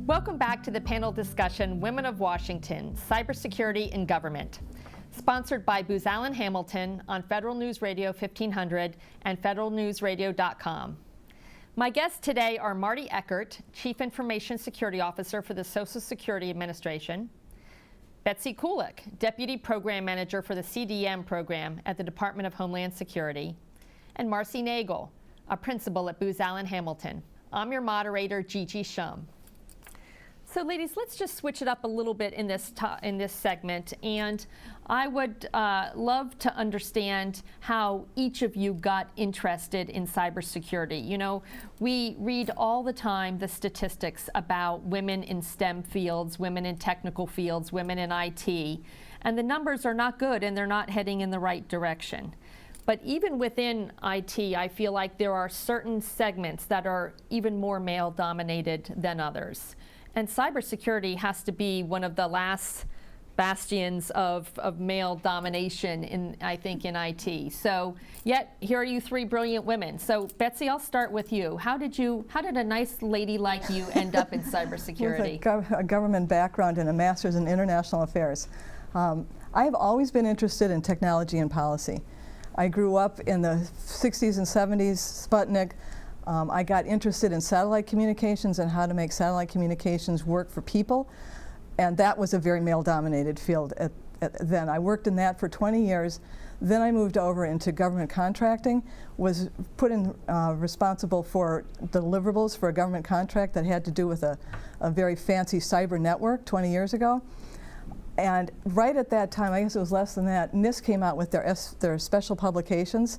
Welcome back to the panel discussion, Women of Washington, Cybersecurity in Government, sponsored by Booz Allen Hamilton on Federal News Radio 1500 and federalnewsradio.com. My guests today are Marty Eckert, Chief Information Security Officer for the Social Security Administration, Betsy Kulik, Deputy Program Manager for the CDM program at the Department of Homeland Security, and Marcy Nagel, a principal at Booz Allen Hamilton. I'm your moderator, Gigi Shum. So ladies, let's just switch it up a little bit in this segment, and I would love to understand how each of you got interested in cybersecurity. You know, we read all the time the statistics about women in STEM fields, women in technical fields, women in IT, and the numbers are not good and they're not heading in the right direction. But even within IT, I feel like there are certain segments that are even more male-dominated than others. And cybersecurity has to be one of the last bastions of male domination, I think, in IT. So, yet here are you three brilliant women. So, Betsy, I'll start with you. How did a nice lady like you end up in cybersecurity? With a government background and a master's in international affairs. I've always been interested in technology and policy. I grew up in the 60s and 70s, Sputnik. I got interested in satellite communications and how to make satellite communications work for people, and that was a very male-dominated field then. I worked in that for 20 years. Then I moved over into government contracting, was put in responsible for deliverables for a government contract that had to do with a very fancy cyber network 20 years ago. And right at that time, I guess it was less than that, NIST came out with their special publications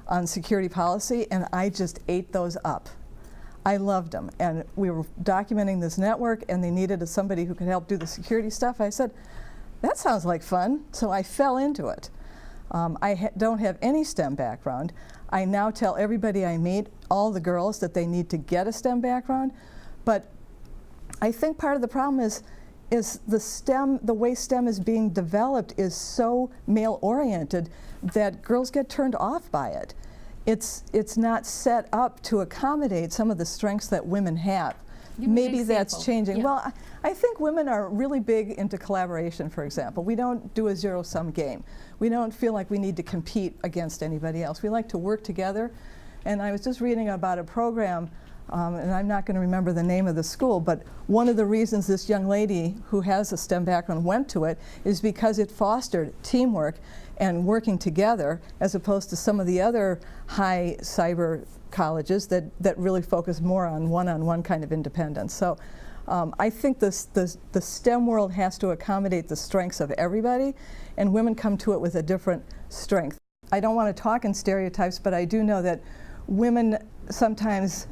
on security policy, and I just ate those up. I loved them, and we were documenting this network, and they needed somebody who could help do the security stuff. I said, that sounds like fun, so I fell into it. I don't have any STEM background. I now tell everybody I meet, all the girls, that they need to get a STEM background, but I think part of the problem is the way STEM is being developed is so male-oriented that girls get turned off by it. It's not set up to accommodate some of the strengths that women have. Maybe that's changing. Yeah. Well, I think women are really big into collaboration, for example. We don't do a zero-sum game. We don't feel like we need to compete against anybody else. We like to work together. And I was just reading about a program, and I'm not going to remember the name of the school, but one of the reasons this young lady who has a STEM background went to it is because it fostered teamwork and working together, as opposed to some of the other high cyber colleges that really focus more on one-on-one kind of independence. So I think the STEM world has to accommodate the strengths of everybody, and women come to it with a different strength. I don't want to talk in stereotypes, but I do know that women sometimes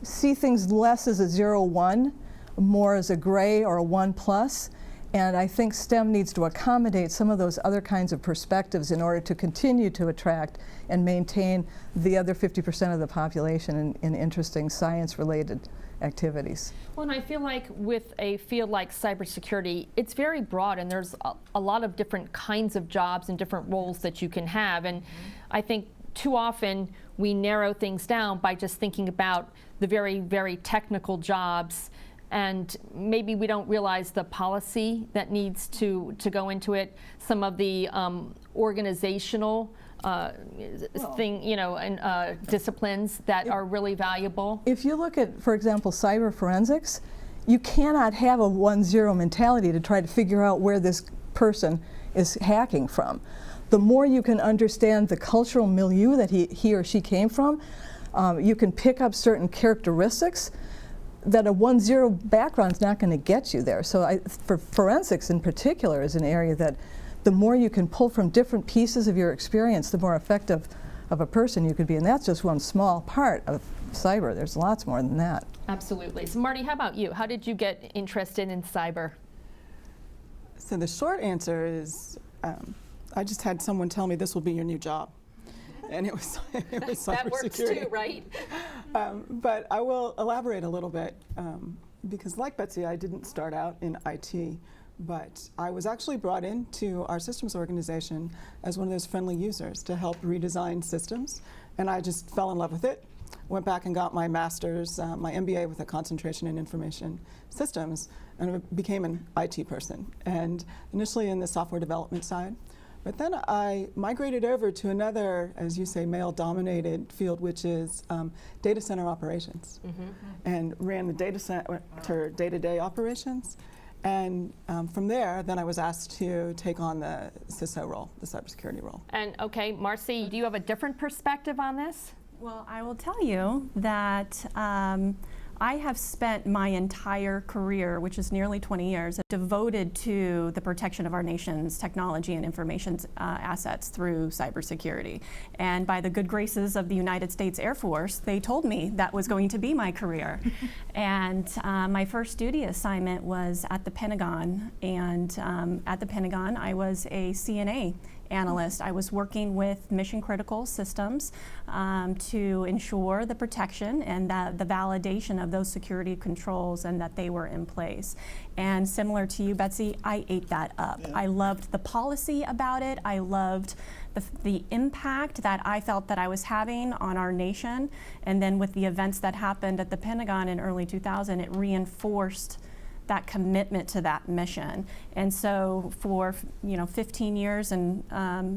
see things less as a 0-1, more as a gray or a 1+. And I think STEM needs to accommodate some of those other kinds of perspectives in order to continue to attract and maintain the other 50% of the population in interesting science-related activities. Well, and I feel like with a field like cybersecurity, it's very broad, and there's a lot of different kinds of jobs and different roles that you can have. And I think too often we narrow things down by just thinking about the very, very technical jobs, and maybe we don't realize the policy that needs to go into it, some of the organizational disciplines that are really valuable. If you look at, for example, cyber forensics, you cannot have a 1-0 mentality to try to figure out where this person is hacking from. The more you can understand the cultural milieu that he or she came from, you can pick up certain characteristics that a 1-0 background is not going to get you there. So for forensics in particular is an area that the more you can pull from different pieces of your experience, the more effective of a person you could be. And that's just one small part of cyber. There's lots more than that. Absolutely. So Marty, how about you? How did you get interested in cyber? So the short answer is I just had someone tell me this will be your new job. And it was cybersecurity. That works too, right? But I will elaborate a little bit because like Betsy, I didn't start out in IT, but I was actually brought into our systems organization as one of those friendly users to help redesign systems. And I just fell in love with it. went back and got my master's, my MBA with a concentration in information systems, and I became an IT person, and initially in the software development side. But then I migrated over to another, as you say, male-dominated field, which is data center operations, and ran the data center day-to-day operations. And from there, then I was asked to take on the CISO role, the cybersecurity role. And okay, Marcy, do you have a different perspective on this? Well, I will tell you that I have spent my entire career, which is nearly 20 years, devoted to the protection of our nation's technology and information assets through cybersecurity. And by the good graces of the United States Air Force, they told me that was going to be my career. And my first duty assignment was at the Pentagon. And at the Pentagon, I was a CNA analyst. I was working with mission critical systems to ensure the protection and the validation of those security controls and that they were in place. And similar to you, Betsy, I ate that up. Yeah. I loved the policy about it. I loved the impact that I felt that I was having on our nation. And then with the events that happened at the Pentagon in early 2000, it reinforced that commitment to that mission. And so for 15 years in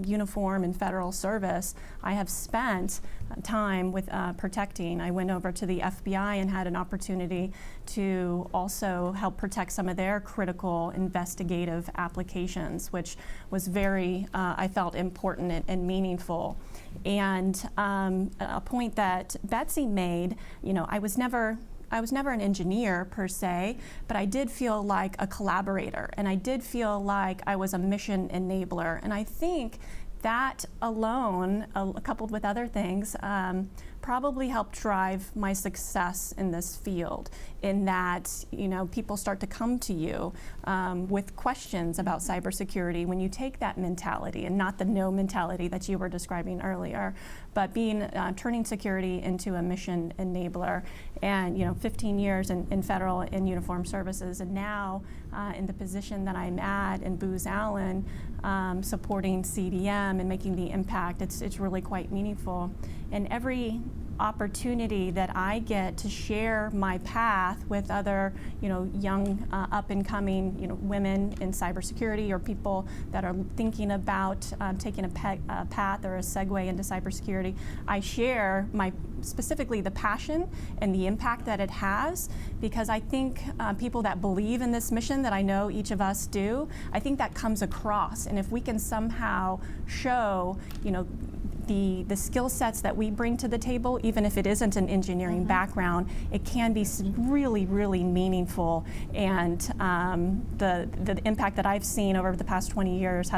uniform and federal service, I have spent time with protecting. I went over to the FBI and had an opportunity to also help protect some of their critical investigative applications, which was very, I felt, important and meaningful. And a point that Betsy made, I was never an engineer per se, but I did feel like a collaborator, and I did feel like I was a mission enabler. And I think that alone, coupled with other things, probably helped drive my success in this field, in that people start to come to you with questions about cybersecurity when you take that mentality, and not the no mentality that you were describing earlier, but turning security into a mission enabler. And 15 years in federal and uniform services, and now in the position that I'm at in Booz Allen, supporting CDM and making the impact, it's really quite meaningful. And every opportunity that I get to share my path with other, young up-and-coming, women in cybersecurity, or people that are thinking about taking a path or a segue into cybersecurity, I share specifically the passion and the impact that it has, because I think people that believe in this mission, that I know each of us do, I think that comes across. And if we can somehow show, the skill sets that we bring to the table, even if it isn't an engineering background, it can be really, really meaningful. And the impact that I've seen over the past 20 years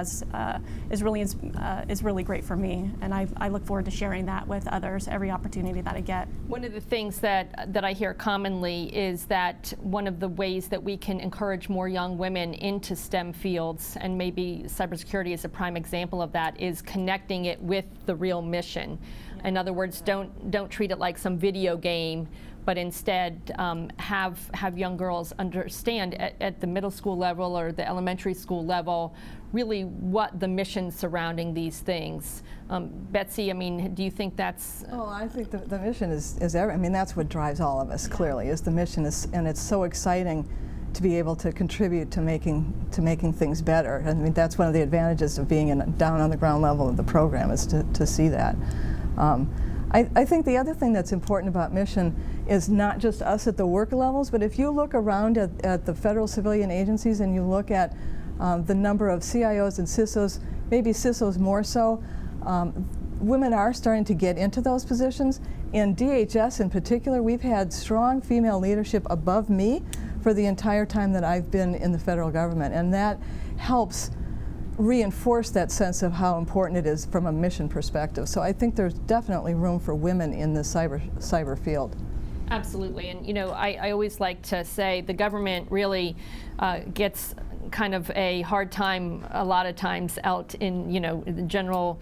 is really great for me. And I look forward to sharing that with others every opportunity that I get. One of the things that I hear commonly is that one of the ways that we can encourage more young women into STEM fields, and maybe cybersecurity is a prime example of that, is connecting it with the real mission. Yeah. In other words, don't treat it like some video game, but instead have young girls understand at the middle school level or the elementary school level really what the mission surrounding these things. Betsy, do you think that's? Oh, I think the mission is that's what drives all of us, clearly, is the mission, and it's so exciting to be able to contribute to making things better. That's one of the advantages of being down on the ground level of the program, is to see that. I think the other thing that's important about mission is not just us at the work levels, but if you look around at the federal civilian agencies and you look at the number of CIOs and CISOs, maybe CISOs more so, women are starting to get into those positions. In DHS in particular, we've had strong female leadership above me for the entire time that I've been in the federal government, and that helps reinforce that sense of how important it is from a mission perspective. So I think there's definitely room for women in the cyber field. Absolutely, and I always like to say the government really gets kind of a hard time a lot of times out in the general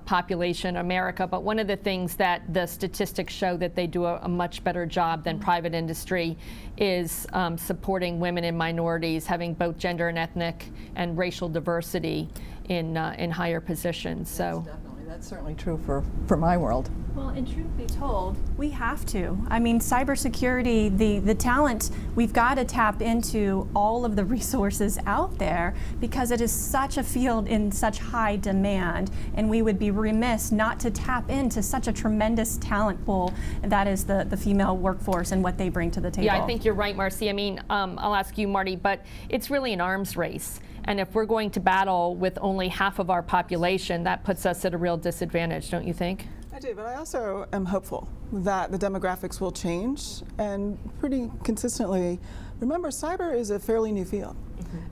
population America, but one of the things that the statistics show that they do a much better job than private industry is supporting women and minorities, having both gender and ethnic and racial diversity in higher positions. So That's certainly true for my world. Well, and truth be told, we have to. I mean, cybersecurity, the talent, we've got to tap into all of the resources out there because it is such a field in such high demand, and we would be remiss not to tap into such a tremendous talent pool that is the female workforce and what they bring to the table. Yeah, I think you're right, Marcy. I mean, I'll ask you, Marty, but it's really an arms race. And if we're going to battle with only half of our population, that puts us at a real disadvantage, don't you think? I do, but I also am hopeful that the demographics will change, and pretty consistently. Remember, cyber is a fairly new field.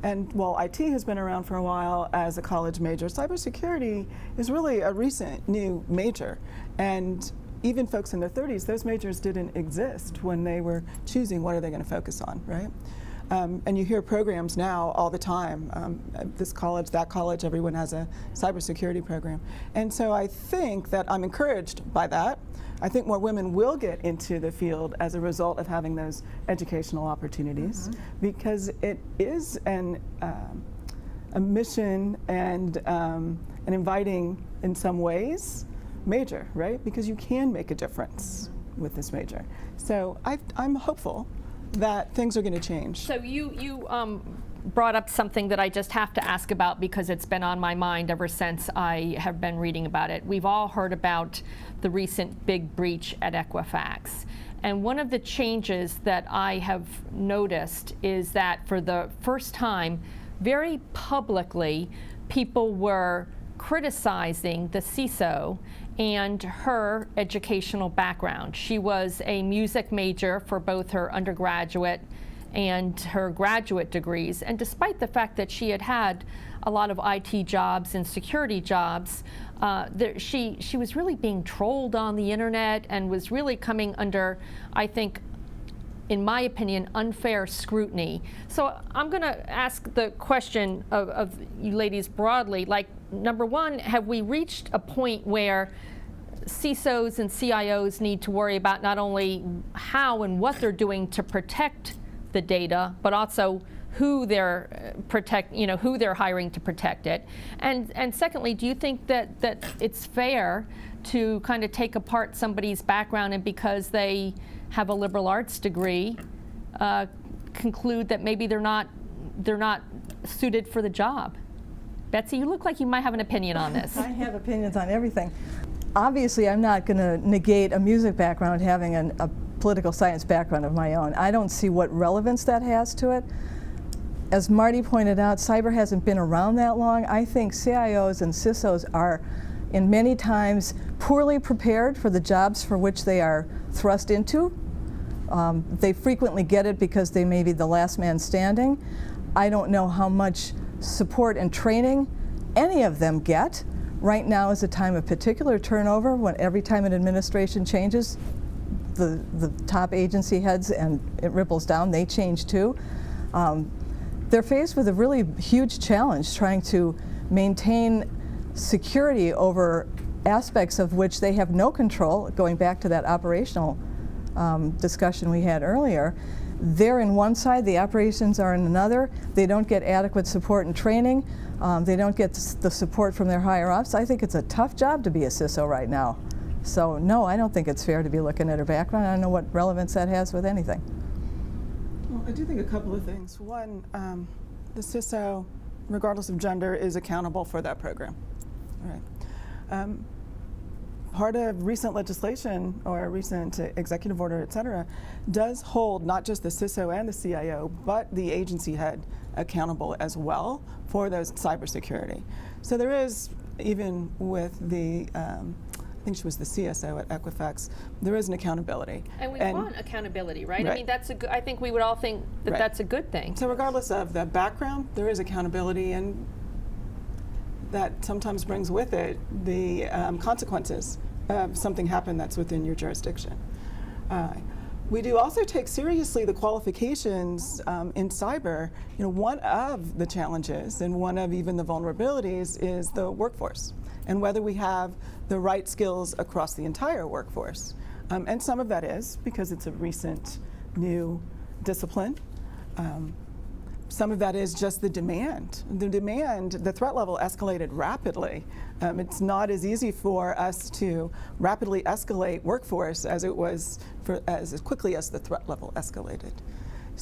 And while IT has been around for a while as a college major, cybersecurity is really a recent new major. And even folks in their 30s, those majors didn't exist when they were choosing what are they going to focus on, right? And you hear programs now all the time, this college, that college, everyone has a cybersecurity program. And so I think that I'm encouraged by that. I think more women will get into the field as a result of having those educational opportunities, because it is a mission and an inviting, in some ways, major, right? Because you can make a difference with this major. So I'm hopeful that things are going to change. So you brought up something that I just have to ask about because it's been on my mind ever since I have been reading about it. We've all heard about the recent big breach at Equifax. And one of the changes that I have noticed is that for the first time, very publicly, people were criticizing the CISO and her educational background. She was a music major for both her undergraduate and her graduate degrees, and despite the fact that she had had a lot of IT jobs and security jobs, she was really being trolled on the internet and was really coming under, I think, in my opinion, unfair scrutiny. So I'm going to ask the question of you ladies broadly, like, number one, have we reached a point where CISOs and CIOs need to worry about not only how and what they're doing to protect the data, but also who they're who they're hiring to protect it? And secondly, do you think that it's fair to kind of take apart somebody's background and because they have a liberal arts degree, conclude that maybe they're not suited for the job? Betsy, you look like you might have an opinion on this. I have opinions on everything. Obviously, I'm not going to negate a music background having a political science background of my own. I don't see what relevance that has to it. As Marty pointed out, cyber hasn't been around that long. I think CIOs and CISOs are, in many times, poorly prepared for the jobs for which they are thrust into. They frequently get it because they may be the last man standing. I don't know how much support and training any of them get. Right now is a time of particular turnover, when every time an administration changes, the top agency heads, and it ripples down, they change too. They're faced with a really huge challenge trying to maintain security over aspects of which they have no control, going back to that operational discussion we had earlier. They're in one side, the operations are in another. They don't get adequate support and training. They don't get the support from their higher ups. I think it's a tough job to be a CISO right now. So no, I don't think it's fair to be looking at her background. I don't know what relevance that has with anything. Well, I do think a couple of things. One, the CISO, regardless of gender, is accountable for that program. All right. Part of recent legislation or recent executive order, et cetera, does hold not just the CISO and the CIO, but the agency head accountable as well for those cybersecurity. So there is, even with the, I think she was the CSO at Equifax, there is an accountability. And we want accountability, right? Right. I mean, that's a good, I think we would all think that that's a good thing. So regardless of the background, there is accountability, and that sometimes brings with it the consequences of something happen that's within your jurisdiction. We do also take seriously the qualifications in cyber. You know, one of the challenges and one of even the vulnerabilities is the workforce, and whether we have the right skills across the entire workforce. And some of that is because it's a recent new discipline. some of that is just the demand. The threat level escalated rapidly. It's not as easy for us to rapidly escalate workforce as it was as quickly as the threat level escalated.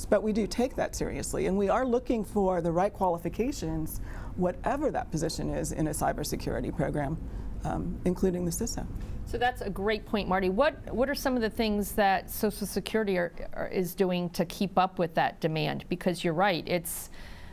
But we do take that seriously, and we are looking for the right qualifications, whatever that position is in a cybersecurity program, including the CISO. So that's a great point, Marty. What are some of the things that Social Security is doing to keep up with that demand? Because you're right, it's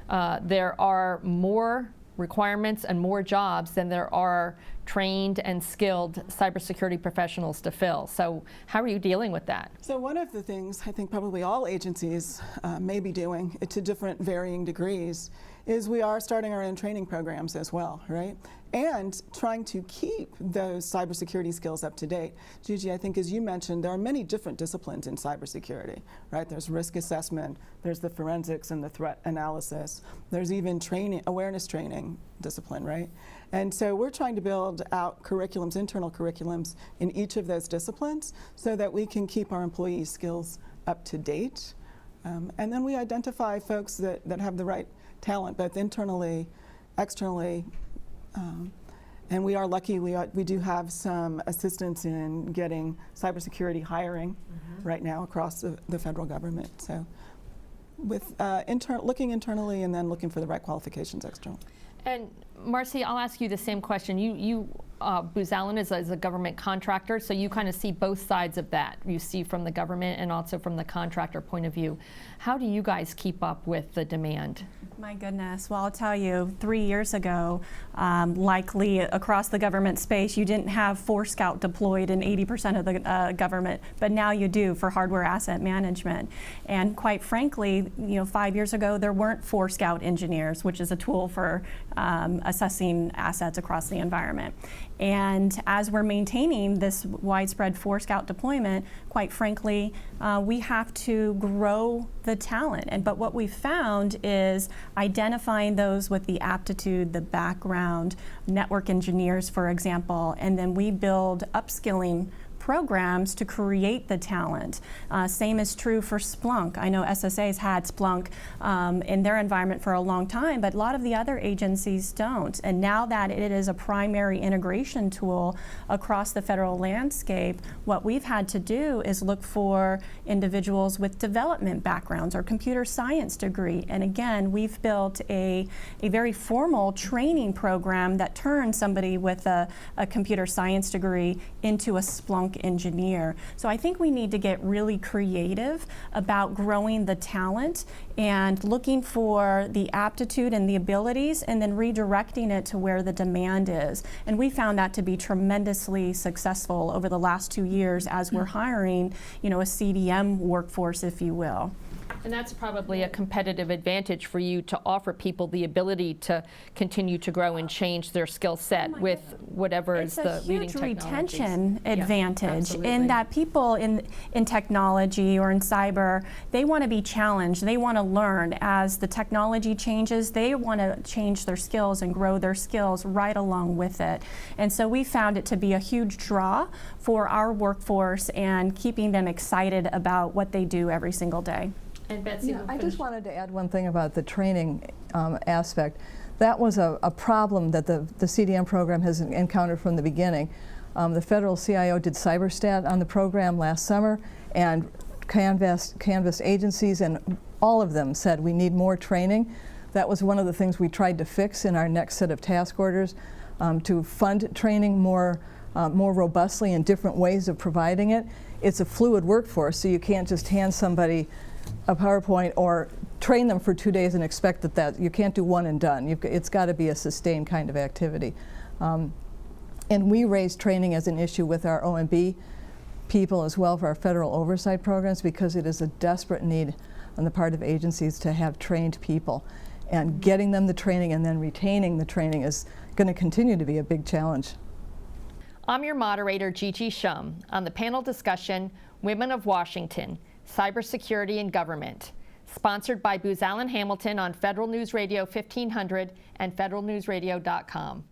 there are more requirements and more jobs than there are trained and skilled cybersecurity professionals to fill. So how are you dealing with that? So one of the things I think probably all agencies may be doing to different varying degrees is we are starting our own training programs as well, right? And trying to keep those cybersecurity skills up to date. Gigi, I think as you mentioned, there are many different disciplines in cybersecurity, right? There's risk assessment, there's the forensics and the threat analysis, there's even training, awareness training discipline, right? And so we're trying to build out curriculums, internal curriculums in each of those disciplines so that we can keep our employees' skills up to date. And then we identify folks that have the right talent, both internally, externally, and we are lucky, we do have some assistance in getting cybersecurity hiring right now across the federal government. So with looking internally and then looking for the right qualifications externally. And Marcy, I'll ask you the same question. Booz Allen is a government contractor, so you kind of see both sides of that. You see from the government and also from the contractor point of view. How do you guys keep up with the demand? My goodness. Well, I'll tell you, 3 years ago, likely across the government space, you didn't have 4Scout deployed in 80% of the government, but now you do for hardware asset management. And quite frankly, 5 years ago, there weren't 4Scout engineers, which is a tool for assessing assets across the environment. And as we're maintaining this widespread 4Scout deployment, quite frankly, we have to grow the talent. But what we've found is identifying those with the aptitude, the background, network engineers, for example, and then we build upskilling programs to create the talent. Same is true for Splunk. I know SSA's had Splunk in their environment for a long time, but a lot of the other agencies don't. And now that it is a primary integration tool across the federal landscape, what we've had to do is look for individuals with development backgrounds or computer science degree. And again, we've built a very formal training program that turns somebody with a computer science degree into a Splunk engineer. So I think we need to get really creative about growing the talent and looking for the aptitude and the abilities and then redirecting it to where the demand is. And we found that to be tremendously successful over the last 2 years as we're hiring, a CDM workforce, if you will. And that's probably a competitive advantage for you to offer people the ability to continue to grow and change their skill set with whatever is the leading technology. It's a huge retention advantage in that people in technology or in cyber, they want to be challenged. They want to learn. As the technology changes, they want to change their skills and grow their skills right along with it. And so we found it to be a huge draw for our workforce and keeping them excited about what they do every single day. And Betsy, I just wanted to add one thing about the training aspect. That was a problem that the CDM program has encountered from the beginning. The federal CIO did cyberstat on the program last summer and canvassed agencies, and all of them said we need more training. That was one of the things we tried to fix in our next set of task orders, to fund training more robustly and different ways of providing it. It's a fluid workforce, so you can't just hand somebody a PowerPoint or train them for 2 days and expect that you can't do one and done. It's got to be a sustained kind of activity. And we raised training as an issue with our OMB people as well for our federal oversight programs, because it is a desperate need on the part of agencies to have trained people. And getting them the training and then retaining the training is going to continue to be a big challenge. I'm your moderator, Gigi Shum, on the panel discussion, Women of Washington, Cybersecurity and Government, sponsored by Booz Allen Hamilton on Federal News Radio 1500 and federalnewsradio.com.